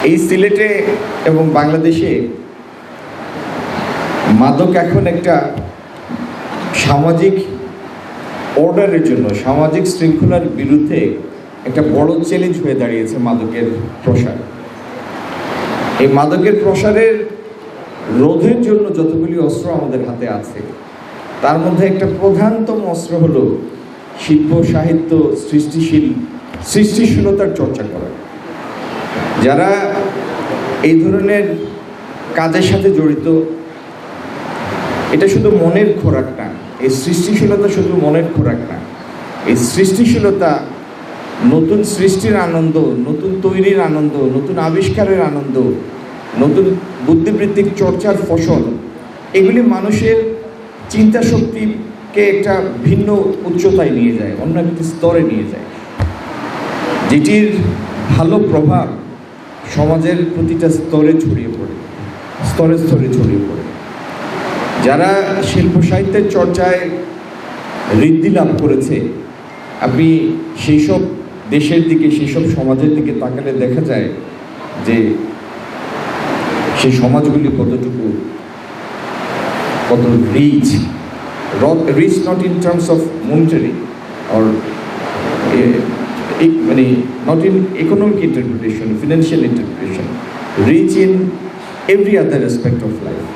এই সিলেটে এবং বাংলাদেশে মাদক এখন একটা সামাজিক অর্ডারের জন্য, সামাজিক শৃঙ্খলার বিরুদ্ধে একটা বড় চ্যালেঞ্জ হয়ে দাঁড়িয়েছে মাদকের প্রসার। এই মাদকের প্রসারের রোধের জন্য যতগুলি অস্ত্র আমাদের হাতে আছে, তার মধ্যে একটা প্রধানতম অস্ত্র হলো শিল্প, সাহিত্য, সৃষ্টিশীলতার চর্চা করা। যারা এই ধরনের কাজের সাথে জড়িত, এটা শুধু মনের খোরাক না, এই সৃষ্টিশীলতা শুধু মনের খোরাক না, এই সৃষ্টিশীলতা নতুন সৃষ্টির আনন্দ, নতুন তৈরির আনন্দ, নতুন আবিষ্কারের আনন্দ, নতুন বুদ্ধিবৃত্তিক চর্চার ফসল। এগুলি মানুষের চিন্তা শক্তিকে একটা ভিন্ন উচ্চতায় নিয়ে যায়, অন্য একটি স্তরে নিয়ে যায়, যেটির ভালো প্রভাব সমাজের প্রতিটা স্তরে ছড়িয়ে পড়ে, স্তরে স্তরে ছড়িয়ে পড়ে। যারা শিল্প সাহিত্যের চর্চায় ঋদ্ধি লাভ করেছে, আপনি সেই সব দেশের দিকে, সেই সব সমাজের দিকে তাকালে দেখা যায় যে সেই সমাজগুলি কত rich not in terms of monetary or মানে not in economic interpretation, financial interpretation, rich in every other aspect of life.